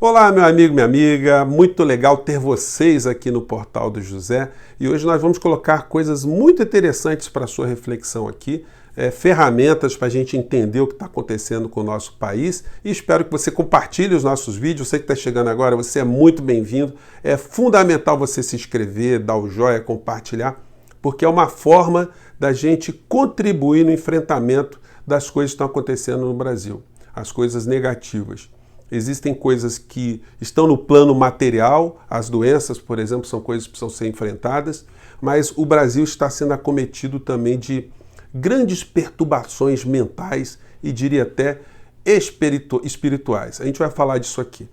Olá, meu amigo, minha amiga, muito legal ter vocês aqui no Portal do José e hoje nós vamos colocar coisas muito interessantes para a sua reflexão aqui, ferramentas para a gente entender o que está acontecendo com o nosso país e espero que você compartilhe os nossos vídeos. Você que está chegando agora, você é muito bem-vindo. É fundamental você se inscrever, dar o joia, compartilhar, porque é uma forma da gente contribuir no enfrentamento das coisas que estão acontecendo no Brasil, as coisas negativas. Existem coisas que estão no plano material, as doenças, por exemplo, são coisas que precisam ser enfrentadas, mas o Brasil está sendo acometido também de grandes perturbações mentais e diria até espirituais. A gente vai falar disso aqui.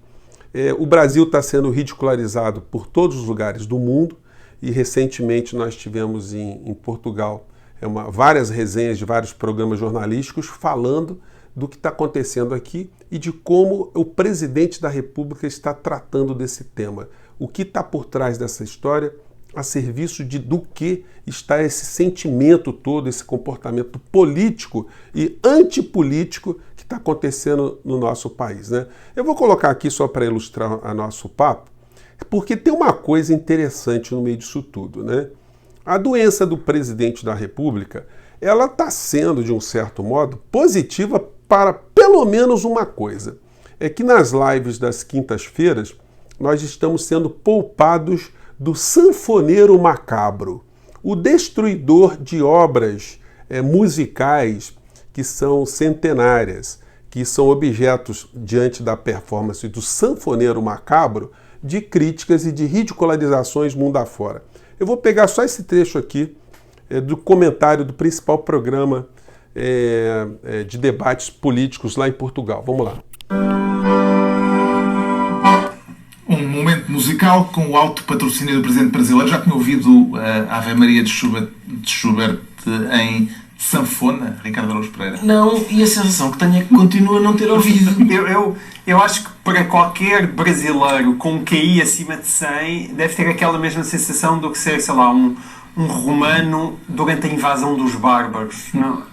O Brasil está sendo ridicularizado por todos os lugares do mundo e recentemente nós tivemos em Portugal várias resenhas de vários programas jornalísticos falando do que está acontecendo aqui e de como o presidente da República está tratando desse tema. O que está por trás dessa história, a serviço do que está esse sentimento todo, esse comportamento político e antipolítico que está acontecendo no nosso país, né? Eu vou colocar aqui só para ilustrar o nosso papo, porque tem uma coisa interessante no meio disso tudo, né? A doença do presidente da República, ela está sendo, de um certo modo, positiva para pelo menos uma coisa. É que nas lives das quintas-feiras, nós estamos sendo poupados do sanfoneiro macabro, o destruidor de obras musicais que são centenárias, que são objetos, diante da performance do sanfoneiro macabro, de críticas e de ridicularizações mundo afora. Eu vou pegar só esse trecho aqui do comentário do principal programa de debates políticos lá em Portugal. Vamos lá. Um momento musical com o alto patrocínio do presidente brasileiro. Já tinha ouvido a Ave Maria de Schubert em sanfona, Ricardo Araújo Pereira? Não, e a sensação que tenho é que continuo a não ter ouvido. Eu acho que para qualquer brasileiro com um QI acima de 100 deve ter aquela mesma sensação do que ser, sei lá, um romano durante a invasão dos bárbaros. Não?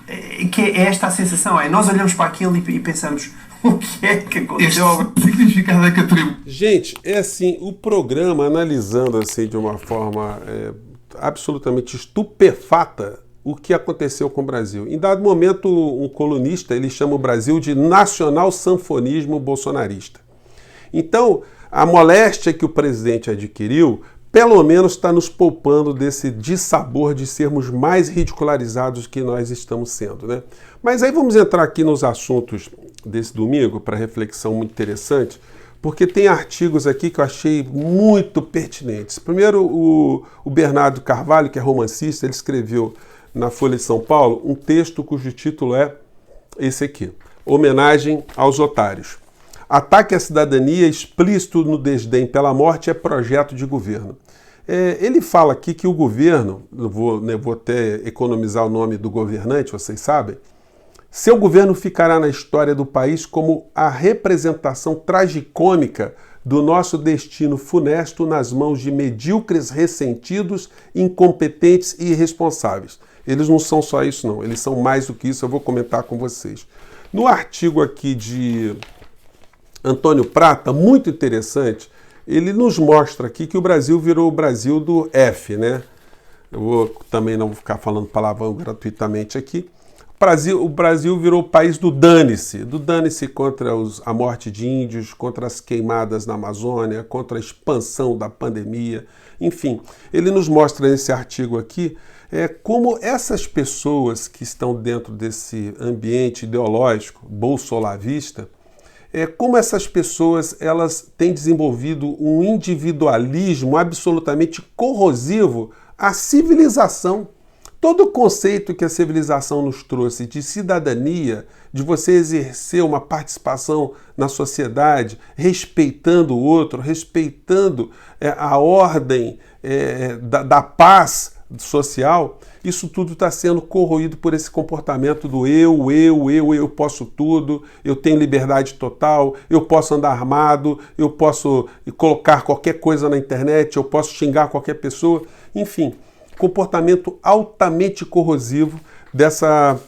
Que é esta a sensação. Nós olhamos para aquilo e pensamos, o que é que aconteceu? Este significado é que atribui. Gente, é assim, o programa analisando assim de uma forma absolutamente estupefata o que aconteceu com o Brasil. Em dado momento, um colunista, ele chama o Brasil de nacional sanfonismo bolsonarista. Então, a moléstia que o presidente adquiriu pelo menos está nos poupando desse dissabor de sermos mais ridicularizados que nós estamos sendo, né? Mas aí vamos entrar aqui nos assuntos desse domingo, para reflexão muito interessante, porque tem artigos aqui que eu achei muito pertinentes. Primeiro, o Bernardo Carvalho, que é romancista, ele escreveu na Folha de São Paulo um texto cujo título é esse aqui: Homenagem aos Otários. Ataque à cidadania explícito no desdém pela morte é projeto de governo. Ele fala aqui que o governo, vou até economizar o nome do governante, vocês sabem, seu governo ficará na história do país como a representação tragicômica do nosso destino funesto nas mãos de medíocres, ressentidos, incompetentes e irresponsáveis. Eles não são só isso, não. Eles são mais do que isso, eu vou comentar com vocês. No artigo aqui de Antônio Prata, muito interessante, ele nos mostra aqui que o Brasil virou o Brasil do F, né? Eu vou também não ficar falando palavrão gratuitamente aqui. O Brasil virou o país do dane-se contra a morte de índios, contra as queimadas na Amazônia, contra a expansão da pandemia, enfim. Ele nos mostra nesse artigo aqui como essas pessoas que estão dentro desse ambiente ideológico bolsolavista, como essas pessoas elas têm desenvolvido um individualismo absolutamente corrosivo à civilização. Todo o conceito que a civilização nos trouxe de cidadania, de você exercer uma participação na sociedade, respeitando o outro, respeitando a ordem da paz social, isso tudo está sendo corroído por esse comportamento do eu posso tudo, eu tenho liberdade total, eu posso andar armado, eu posso colocar qualquer coisa na internet, eu posso xingar qualquer pessoa, enfim, comportamento altamente corrosivo dessa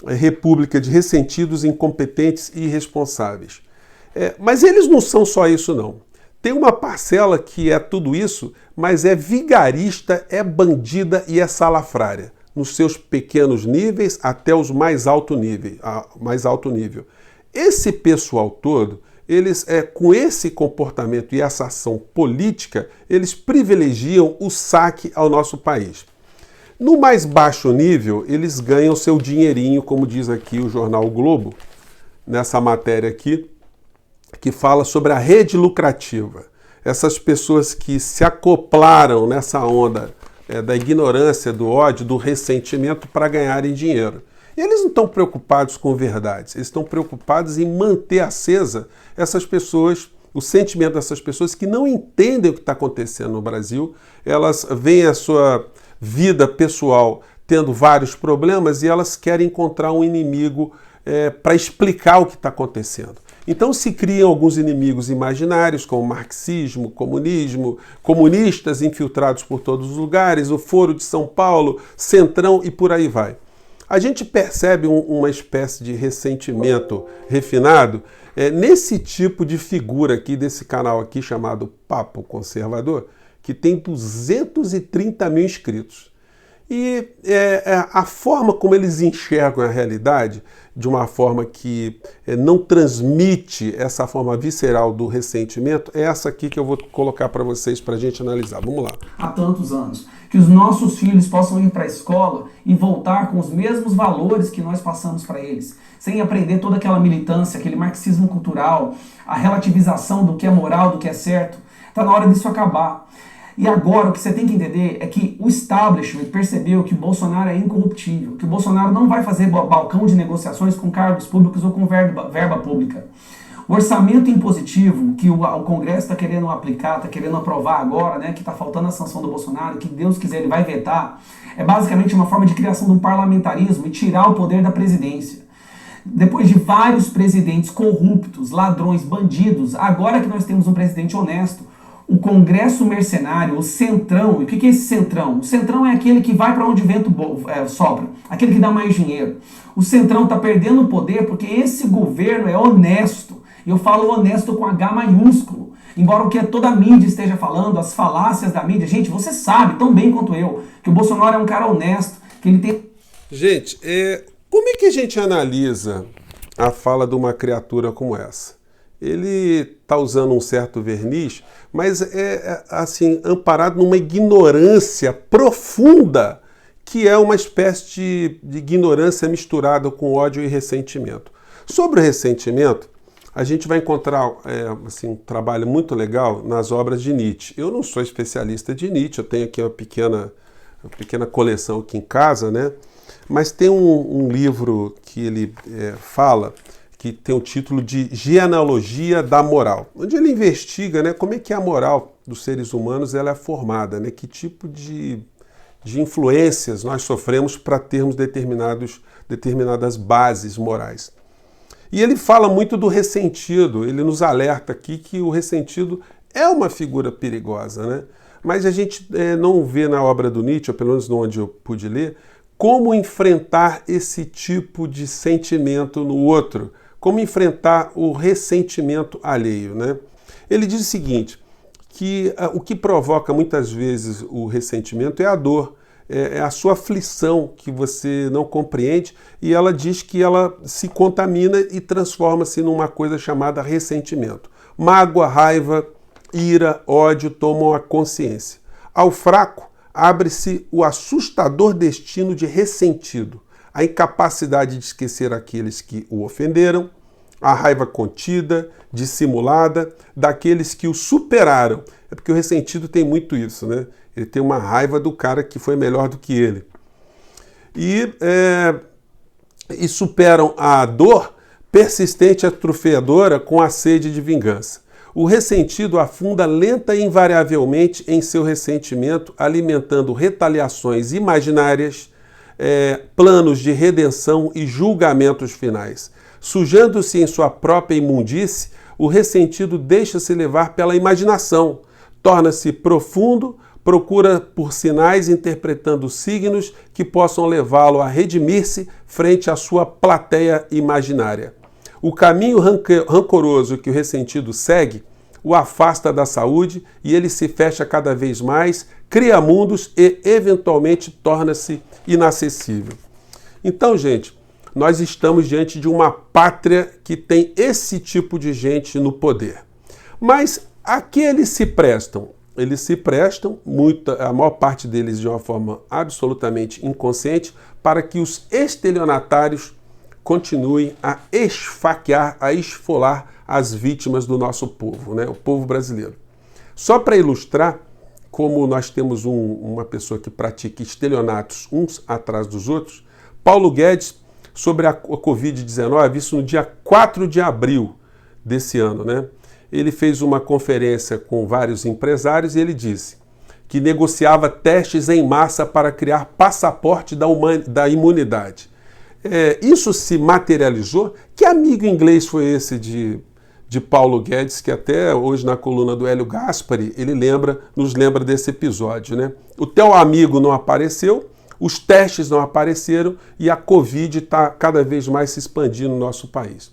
república de ressentidos, incompetentes e irresponsáveis. Mas eles não são só isso, não. Tem uma parcela que é tudo isso, mas é vigarista, é bandida e é salafrária, nos seus pequenos níveis até os mais alto nível. Esse pessoal todo, eles, com esse comportamento e essa ação política, eles privilegiam o saque ao nosso país. No mais baixo nível, eles ganham seu dinheirinho, como diz aqui o jornal o Globo, nessa matéria aqui, que fala sobre a rede lucrativa. Essas pessoas que se acoplaram nessa onda da ignorância, do ódio, do ressentimento para ganharem dinheiro. E eles não estão preocupados com verdades, eles estão preocupados em manter acesa essas pessoas, o sentimento dessas pessoas que não entendem o que está acontecendo no Brasil. Elas veem a sua vida pessoal tendo vários problemas e elas querem encontrar um inimigo para explicar o que está acontecendo. Então se criam alguns inimigos imaginários, como marxismo, comunismo, comunistas infiltrados por todos os lugares, o Foro de São Paulo, Centrão e por aí vai. A gente percebe uma espécie de ressentimento refinado nesse tipo de figura aqui, desse canal aqui chamado Papo Conservador, que tem 230 mil inscritos. E a forma como eles enxergam a realidade, de uma forma que não transmite essa forma visceral do ressentimento, é essa aqui que eu vou colocar para vocês, para a gente analisar. Vamos lá. Há tantos anos. Que os nossos filhos possam ir para a escola e voltar com os mesmos valores que nós passamos para eles, sem aprender toda aquela militância, aquele marxismo cultural, a relativização do que é moral, do que é certo. Está na hora disso acabar. E agora o que você tem que entender é que o establishment percebeu que o Bolsonaro é incorruptível, que o Bolsonaro não vai fazer balcão de negociações com cargos públicos ou com verba pública. O orçamento impositivo que o Congresso está querendo aplicar, está querendo aprovar agora, né, que está faltando a sanção do Bolsonaro, que Deus quiser ele vai vetar, é basicamente uma forma de criação de um parlamentarismo e tirar o poder da presidência. Depois de vários presidentes corruptos, ladrões, bandidos, agora que nós temos um presidente honesto, o Congresso mercenário, o Centrão. E o que é esse Centrão? O Centrão é aquele que vai para onde o vento sopra, aquele que dá mais dinheiro. O Centrão está perdendo o poder porque esse governo é honesto. E eu falo honesto com H maiúsculo. Embora o que toda a mídia esteja falando, as falácias da mídia, gente, você sabe tão bem quanto eu que o Bolsonaro é um cara honesto, que ele tem... Gente, como é que a gente analisa a fala de uma criatura como essa? Ele está usando um certo verniz, mas assim, amparado numa ignorância profunda, que é uma espécie de ignorância misturada com ódio e ressentimento. Sobre o ressentimento, a gente vai encontrar assim, um trabalho muito legal nas obras de Nietzsche. Eu não sou especialista de Nietzsche, eu tenho aqui uma pequena coleção aqui em casa, né? Mas tem um livro que ele fala, que tem o título de Genealogia da Moral, onde ele investiga, né, como é que a moral dos seres humanos ela é formada, né, que tipo de influências nós sofremos para termos determinadas bases morais. E ele fala muito do ressentido, ele nos alerta aqui que o ressentido é uma figura perigosa, né? Mas a gente não vê na obra do Nietzsche, ou pelo menos onde eu pude ler, como enfrentar esse tipo de sentimento no outro, como enfrentar o ressentimento alheio, né? Ele diz o seguinte, que o que provoca muitas vezes o ressentimento é a dor, é a sua aflição que você não compreende, e ela diz que ela se contamina e transforma-se numa coisa chamada ressentimento. Mágoa, raiva, ira, ódio tomam a consciência. Ao fraco, abre-se o assustador destino de ressentido, a incapacidade de esquecer aqueles que o ofenderam, a raiva contida, dissimulada, daqueles que o superaram. É porque o ressentido tem muito isso, né? Ele tem uma raiva do cara que foi melhor do que ele. E superam a dor persistente e atrofiadora com a sede de vingança. O ressentido afunda lenta e invariavelmente em seu ressentimento, alimentando retaliações imaginárias, planos de redenção e julgamentos finais. Sujando-se em sua própria imundície, o ressentido deixa-se levar pela imaginação, torna-se profundo, procura por sinais interpretando signos que possam levá-lo a redimir-se frente à sua plateia imaginária. O caminho rancoroso que o ressentido segue o afasta da saúde e ele se fecha cada vez mais, cria mundos e, eventualmente, torna-se inacessível. Então, gente, nós estamos diante de uma pátria que tem esse tipo de gente no poder. Mas a que eles se prestam? Eles se prestam, a maior parte deles de uma forma absolutamente inconsciente, para que os estelionatários continuem a esfaquear, a esfolar as vítimas do nosso povo, né? O povo brasileiro. Só para ilustrar como nós temos uma pessoa que pratica estelionatos uns atrás dos outros, Paulo Guedes, sobre a Covid-19, isso no dia 4 de abril desse ano, né? Ele fez uma conferência com vários empresários e ele disse que negociava testes em massa para criar passaporte da imunidade. Isso se materializou? Que amigo inglês foi esse de Paulo Guedes, que até hoje na coluna do Hélio Gaspari, ele nos lembra desse episódio, né? O teu amigo não apareceu, os testes não apareceram e a Covid está cada vez mais se expandindo no nosso país.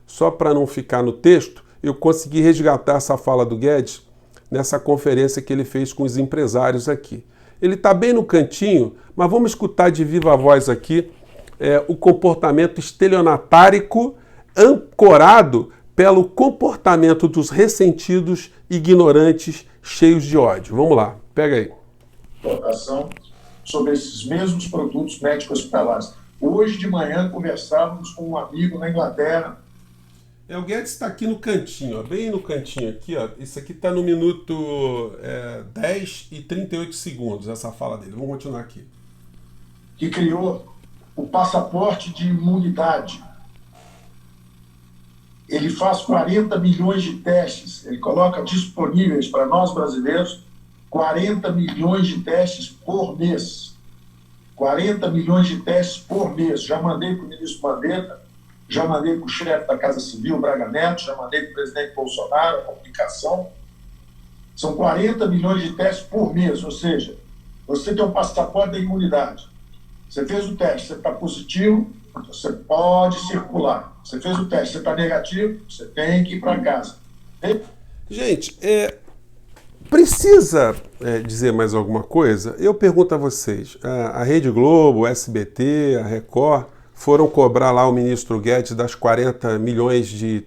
Só para não ficar no texto, eu consegui resgatar essa fala do Guedes nessa conferência que ele fez com os empresários aqui. Ele está bem no cantinho, mas vamos escutar de viva voz aqui o comportamento estelionatárico ancorado pelo comportamento dos ressentidos, ignorantes, cheios de ódio. Vamos lá, pega aí. Sobre esses mesmos produtos médicos hospitalares. Hoje de manhã conversávamos com um amigo na Inglaterra. O Guedes está aqui no cantinho, ó, bem no cantinho aqui. Ó. Isso aqui está no minuto 10 e 38 segundos, essa fala dele. Vamos continuar aqui. Que criou o passaporte de imunidade. Ele faz 40 milhões de testes, ele coloca disponíveis para nós brasileiros 40 milhões de testes por mês. 40 milhões de testes por mês. Já mandei para o ministro Mandetta, já mandei para o chefe da Casa Civil, Braga Neto, já mandei para o presidente Bolsonaro, a comunicação. São 40 milhões de testes por mês, ou seja, você tem um passaporte da imunidade. Você fez o teste, você está positivo, você pode circular. Você fez o teste, você está negativo, você tem que ir para casa. Gente, precisa dizer mais alguma coisa? Eu pergunto a vocês, a Rede Globo, o SBT, a Record, foram cobrar lá o ministro Guedes dos 40 milhões de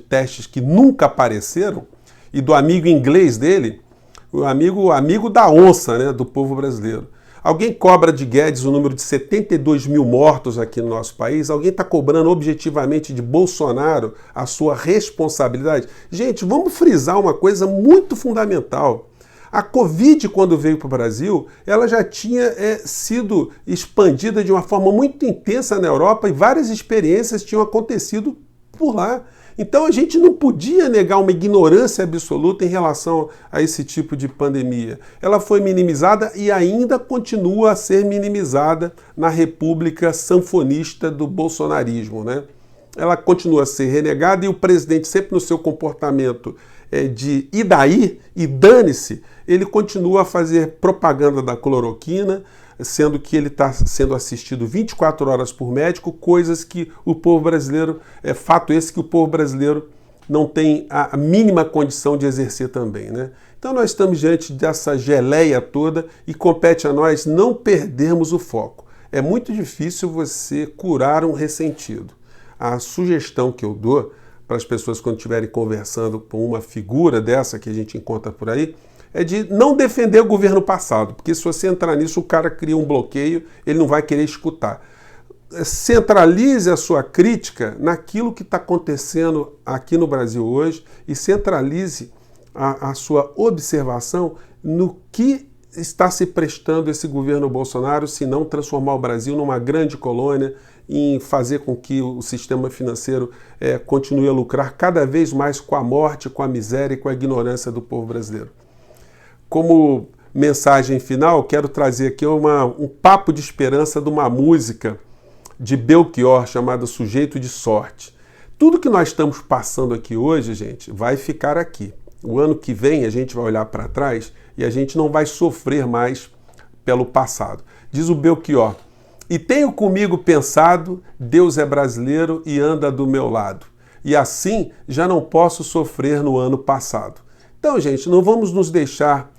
testes que nunca apareceram e do amigo inglês dele, o amigo da onça, né, do povo brasileiro. Alguém cobra de Guedes o número de 72 mil mortos aqui no nosso país? Alguém está cobrando objetivamente de Bolsonaro a sua responsabilidade? Gente, vamos frisar uma coisa muito fundamental. A Covid, quando veio para o Brasil, ela já tinha sido expandida de uma forma muito intensa na Europa e várias experiências tinham acontecido por lá. Então a gente não podia negar uma ignorância absoluta em relação a esse tipo de pandemia. Ela foi minimizada e ainda continua a ser minimizada na República Sanfonista do bolsonarismo, né? Ela continua a ser renegada e o presidente, sempre no seu comportamento de e daí, e dane-se, ele continua a fazer propaganda da cloroquina, sendo que ele está sendo assistido 24 horas por médico, coisas que o povo brasileiro, fato esse que o povo brasileiro não tem a mínima condição de exercer também, né? Então nós estamos diante dessa geleia toda e compete a nós não perdermos o foco. É muito difícil você curar um ressentido. A sugestão que eu dou para as pessoas quando estiverem conversando com uma figura dessa que a gente encontra por aí, é de não defender o governo passado, porque se você entrar nisso, o cara cria um bloqueio, ele não vai querer escutar. Centralize a sua crítica naquilo que está acontecendo aqui no Brasil hoje e centralize a sua observação no que está se prestando esse governo Bolsonaro, se não transformar o Brasil numa grande colônia, em fazer com que o sistema financeiro continue a lucrar cada vez mais com a morte, com a miséria e com a ignorância do povo brasileiro. Como mensagem final, quero trazer aqui um papo de esperança de uma música de Belchior chamada Sujeito de Sorte. Tudo que nós estamos passando aqui hoje, gente, vai ficar aqui. O ano que vem a gente vai olhar para trás e a gente não vai sofrer mais pelo passado. Diz o Belchior, E tenho comigo pensado, Deus é brasileiro e anda do meu lado. E assim já não posso sofrer no ano passado. Então, gente, não vamos nos deixar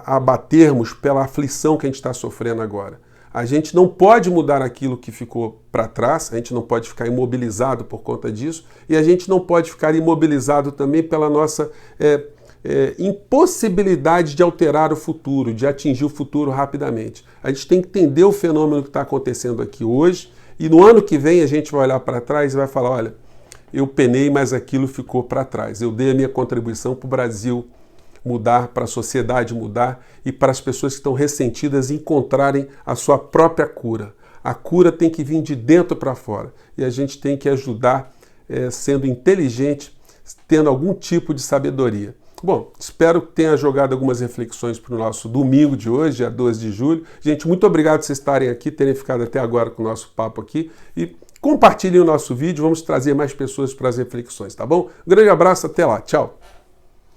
abatermos pela aflição que a gente está sofrendo agora. A gente não pode mudar aquilo que ficou para trás, a gente não pode ficar imobilizado por conta disso, e a gente não pode ficar imobilizado também pela nossa impossibilidade de alterar o futuro, de atingir o futuro rapidamente. A gente tem que entender o fenômeno que está acontecendo aqui hoje, e no ano que vem a gente vai olhar para trás e vai falar, olha, eu penei, mas aquilo ficou para trás. Eu dei a minha contribuição para o Brasil mudar, para a sociedade mudar e para as pessoas que estão ressentidas encontrarem a sua própria cura. A cura tem que vir de dentro para fora e a gente tem que ajudar sendo inteligente, tendo algum tipo de sabedoria. Bom, espero que tenha jogado algumas reflexões para o nosso domingo de hoje, dia 12 de julho. Gente, muito obrigado por vocês estarem aqui, terem ficado até agora com o nosso papo aqui e compartilhem o nosso vídeo, vamos trazer mais pessoas para as reflexões, tá bom? Um grande abraço, até lá, tchau!